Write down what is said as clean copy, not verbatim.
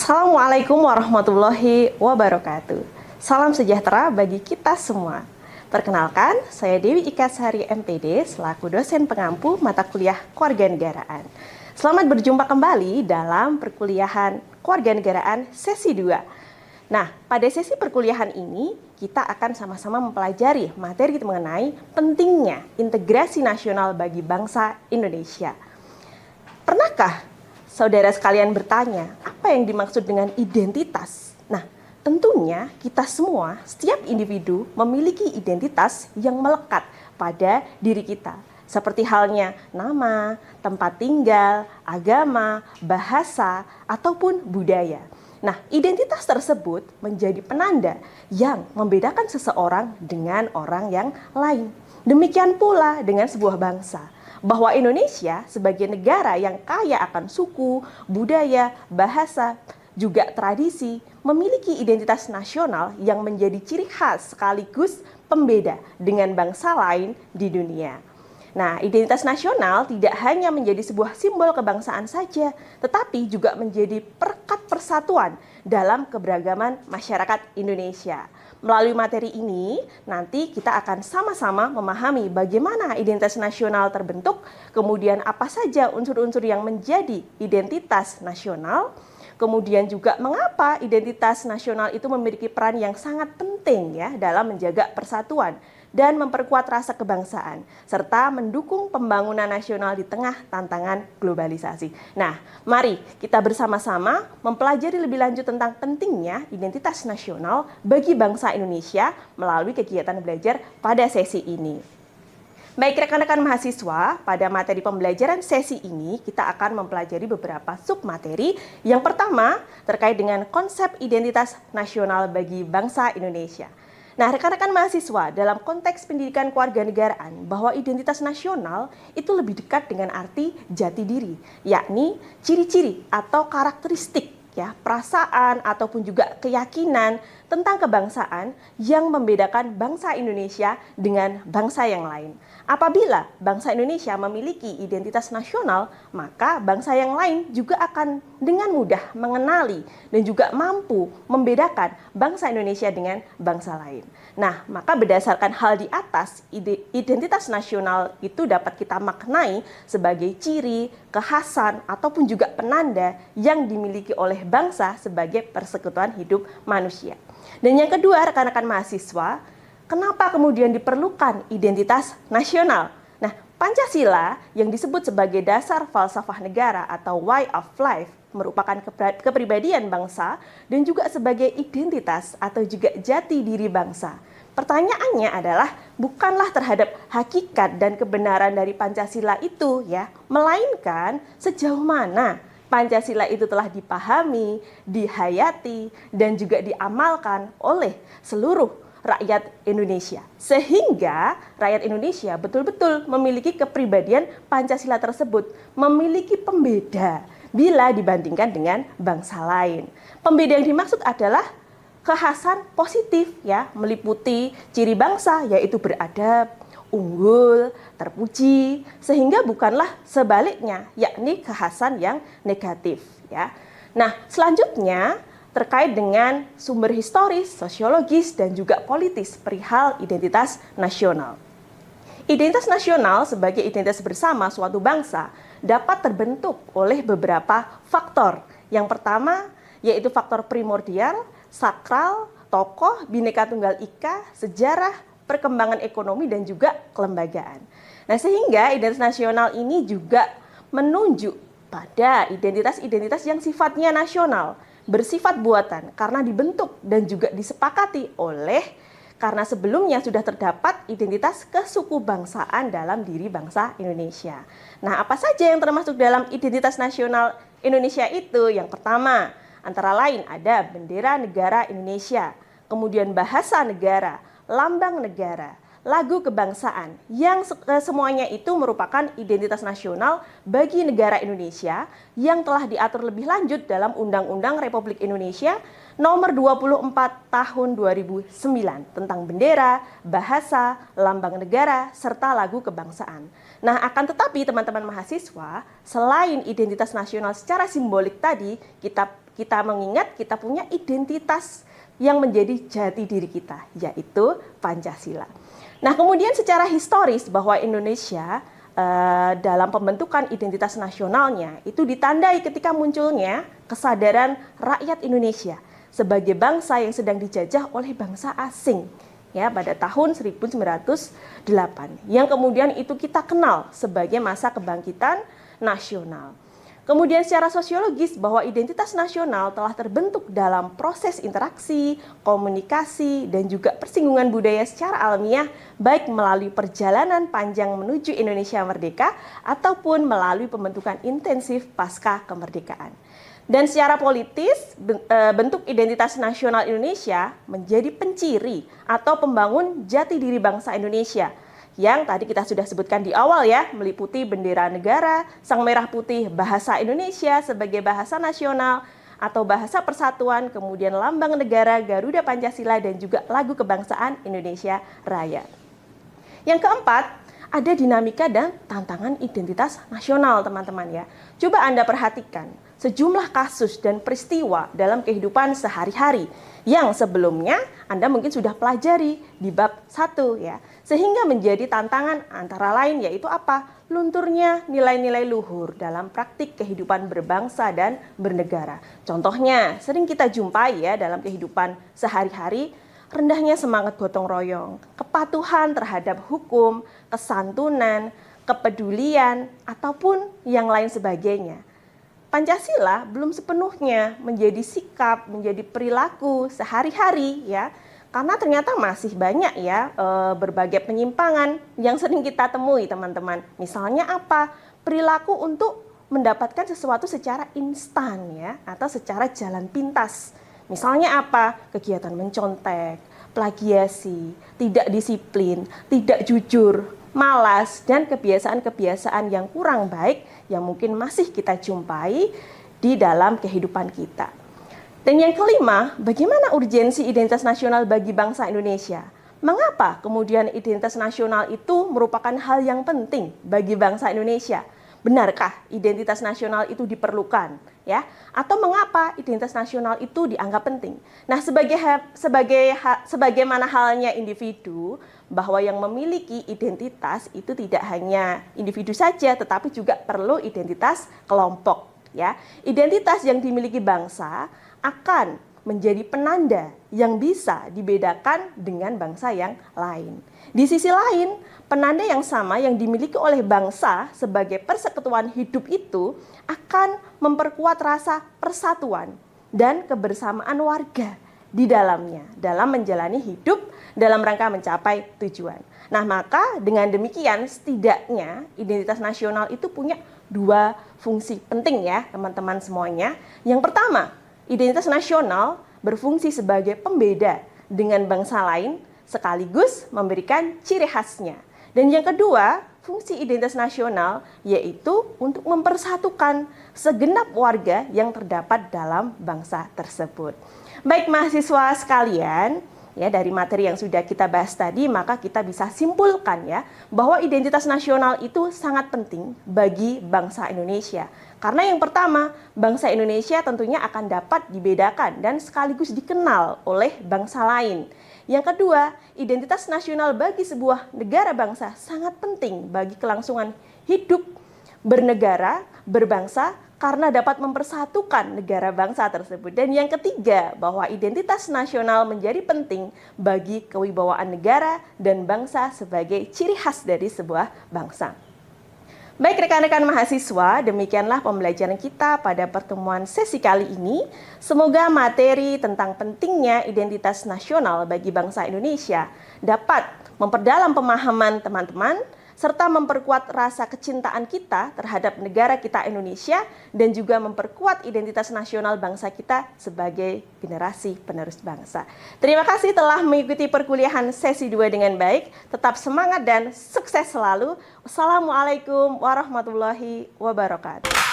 Assalamualaikum warahmatullahi wabarakatuh. Salam sejahtera bagi kita semua. Perkenalkan, saya Dewi Ika Sari MPD selaku dosen pengampu mata kuliah Kewarganegaraan. Selamat berjumpa kembali dalam perkuliahan Kewarganegaraan sesi 2. Nah, pada sesi perkuliahan ini kita akan sama-sama mempelajari materi mengenai pentingnya integrasi nasional bagi bangsa Indonesia. Pernahkah saudara sekalian bertanya, apa yang dimaksud dengan identitas? Nah, tentunya kita semua, setiap individu memiliki identitas yang melekat pada diri kita. Seperti halnya nama, tempat tinggal, agama, bahasa, ataupun budaya. Nah, identitas tersebut menjadi penanda yang membedakan seseorang dengan orang yang lain. Demikian pula dengan sebuah bangsa. Bahwa Indonesia sebagai negara yang kaya akan suku, budaya, bahasa, juga tradisi, memiliki identitas nasional yang menjadi ciri khas sekaligus pembeda dengan bangsa lain di dunia. Nah, identitas nasional tidak hanya menjadi sebuah simbol kebangsaan saja, tetapi juga menjadi perekat persatuan dalam keberagaman masyarakat Indonesia. Melalui materi ini, nanti kita akan sama-sama memahami bagaimana identitas nasional terbentuk, kemudian apa saja unsur-unsur yang menjadi identitas nasional, kemudian juga mengapa identitas nasional itu memiliki peran yang sangat penting ya dalam menjaga persatuan dan memperkuat rasa kebangsaan, serta mendukung pembangunan nasional di tengah tantangan globalisasi. Nah, mari kita bersama-sama mempelajari lebih lanjut tentang pentingnya identitas nasional bagi bangsa Indonesia melalui kegiatan belajar pada sesi ini. Baik rekan-rekan mahasiswa, pada materi pembelajaran sesi ini kita akan mempelajari beberapa submateri. Yang pertama terkait dengan konsep identitas nasional bagi bangsa Indonesia. Nah, rekan-rekan mahasiswa, dalam konteks pendidikan kewarganegaraan, bahwa identitas nasional itu lebih dekat dengan arti jati diri, yakni ciri-ciri atau karakteristik ya, perasaan ataupun juga keyakinan tentang kebangsaan yang membedakan bangsa Indonesia dengan bangsa yang lain. Apabila bangsa Indonesia memiliki identitas nasional, maka bangsa yang lain juga akan dengan mudah mengenali dan juga mampu membedakan bangsa Indonesia dengan bangsa lain. Nah, maka berdasarkan hal di atas, identitas nasional itu dapat kita maknai sebagai ciri, kekhasan, ataupun juga penanda yang dimiliki oleh bangsa sebagai persekutuan hidup manusia. Dan yang kedua, rekan-rekan mahasiswa, kenapa kemudian diperlukan identitas nasional? Nah, Pancasila yang disebut sebagai dasar falsafah negara atau way of life merupakan kepribadian bangsa dan juga sebagai identitas atau juga jati diri bangsa. Pertanyaannya adalah bukanlah terhadap hakikat dan kebenaran dari Pancasila itu ya, melainkan sejauh mana Pancasila itu telah dipahami, dihayati, dan juga diamalkan oleh seluruh rakyat Indonesia. Sehingga rakyat Indonesia betul-betul memiliki kepribadian Pancasila tersebut, memiliki pembeda bila dibandingkan dengan bangsa lain. Pembeda yang dimaksud adalah kekhasan positif ya, meliputi ciri bangsa yaitu beradab, unggul, terpuji, sehingga bukanlah sebaliknya, yakni kekhasan yang negatif ya. Nah, selanjutnya terkait dengan sumber historis, sosiologis, dan juga politis perihal identitas nasional. Identitas nasional sebagai identitas bersama suatu bangsa dapat terbentuk oleh beberapa faktor. Yang pertama yaitu faktor primordial, sakral, tokoh, Bhinneka Tunggal Ika, sejarah, perkembangan ekonomi, dan juga kelembagaan. Nah, sehingga identitas nasional ini juga menunjuk pada identitas-identitas yang sifatnya nasional, bersifat buatan karena dibentuk dan juga disepakati oleh karena sebelumnya sudah terdapat identitas kesukubangsaan dalam diri bangsa Indonesia. Nah, apa saja yang termasuk dalam identitas nasional Indonesia itu? Yang pertama, antara lain ada bendera negara Indonesia, kemudian bahasa negara, lambang negara, lagu kebangsaan, yang semuanya itu merupakan identitas nasional bagi negara Indonesia yang telah diatur lebih lanjut dalam Undang-Undang Republik Indonesia Nomor 24 Tahun 2009 tentang bendera, bahasa, lambang negara, serta lagu kebangsaan. Nah, akan tetapi teman-teman mahasiswa, selain identitas nasional secara simbolik tadi, kita kita mengingat kita punya identitas yang menjadi jati diri kita, yaitu Pancasila. Nah, kemudian secara historis bahwa Indonesia dalam pembentukan identitas nasionalnya itu ditandai ketika munculnya kesadaran rakyat Indonesia sebagai bangsa yang sedang dijajah oleh bangsa asing ya pada tahun 1908 yang kemudian itu kita kenal sebagai masa kebangkitan nasional. Kemudian secara sosiologis bahwa identitas nasional telah terbentuk dalam proses interaksi, komunikasi, dan juga persinggungan budaya secara alamiah, baik melalui perjalanan panjang menuju Indonesia merdeka ataupun melalui pembentukan intensif pasca kemerdekaan. Dan secara politis, bentuk identitas nasional Indonesia menjadi penciri atau pembangun jati diri bangsa Indonesia, yang tadi kita sudah sebutkan di awal ya, meliputi bendera negara, sang merah putih, bahasa Indonesia sebagai bahasa nasional atau bahasa persatuan, kemudian lambang negara, Garuda Pancasila, dan juga lagu kebangsaan Indonesia Raya. Yang keempat, ada dinamika dan tantangan identitas nasional, teman-teman ya. Coba Anda perhatikan sejumlah kasus dan peristiwa dalam kehidupan sehari-hari yang sebelumnya Anda mungkin sudah pelajari di bab 1 ya. Sehingga menjadi tantangan antara lain yaitu apa? Lunturnya nilai-nilai luhur dalam praktik kehidupan berbangsa dan bernegara. Contohnya sering kita jumpai ya dalam kehidupan sehari-hari, rendahnya semangat gotong royong, kepatuhan terhadap hukum, kesantunan, kepedulian, ataupun yang lain sebagainya. Pancasila belum sepenuhnya menjadi sikap, menjadi perilaku sehari-hari ya. Karena ternyata masih banyak ya berbagai penyimpangan yang sering kita temui, teman-teman. Misalnya apa? Perilaku untuk mendapatkan sesuatu secara instan ya atau secara jalan pintas. Misalnya apa? Kegiatan mencontek, plagiasi, tidak disiplin, tidak jujur, malas, dan kebiasaan-kebiasaan yang kurang baik yang mungkin masih kita jumpai di dalam kehidupan kita. Dan yang kelima, bagaimana urgensi identitas nasional bagi bangsa Indonesia? Mengapa kemudian identitas nasional itu merupakan hal yang penting bagi bangsa Indonesia? Benarkah identitas nasional itu diperlukan? Ya? Atau mengapa identitas nasional itu dianggap penting? Nah, sebagaimana halnya individu, bahwa yang memiliki identitas itu tidak hanya individu saja, tetapi juga perlu identitas kelompok. Ya, identitas yang dimiliki bangsa akan menjadi penanda yang bisa dibedakan dengan bangsa yang lain. Di sisi lain, penanda yang sama yang dimiliki oleh bangsa sebagai persekutuan hidup itu akan memperkuat rasa persatuan dan kebersamaan warga di dalamnya dalam menjalani hidup dalam rangka mencapai tujuan. Nah, maka dengan demikian setidaknya identitas nasional itu punya dua fungsi penting ya teman-teman semuanya. Yang pertama, identitas nasional berfungsi sebagai pembeda dengan bangsa lain sekaligus memberikan ciri khasnya. Dan yang kedua, fungsi identitas nasional yaitu untuk mempersatukan segenap warga yang terdapat dalam bangsa tersebut. Baik mahasiswa sekalian, ya dari materi yang sudah kita bahas tadi, maka kita bisa simpulkan ya bahwa identitas nasional itu sangat penting bagi bangsa Indonesia. Karena yang pertama, bangsa Indonesia tentunya akan dapat dibedakan dan sekaligus dikenal oleh bangsa lain. Yang kedua, identitas nasional bagi sebuah negara bangsa sangat penting bagi kelangsungan hidup bernegara, berbangsa, karena dapat mempersatukan negara bangsa tersebut. Dan yang ketiga, bahwa identitas nasional menjadi penting bagi kewibawaan negara dan bangsa sebagai ciri khas dari sebuah bangsa. Baik rekan-rekan mahasiswa, demikianlah pembelajaran kita pada pertemuan sesi kali ini. Semoga materi tentang pentingnya identitas nasional bagi bangsa Indonesia dapat memperdalam pemahaman teman-teman, serta memperkuat rasa kecintaan kita terhadap negara kita Indonesia dan juga memperkuat identitas nasional bangsa kita sebagai generasi penerus bangsa. Terima kasih telah mengikuti perkuliahan sesi 2 dengan baik. Tetap semangat dan sukses selalu. Wassalamualaikum warahmatullahi wabarakatuh.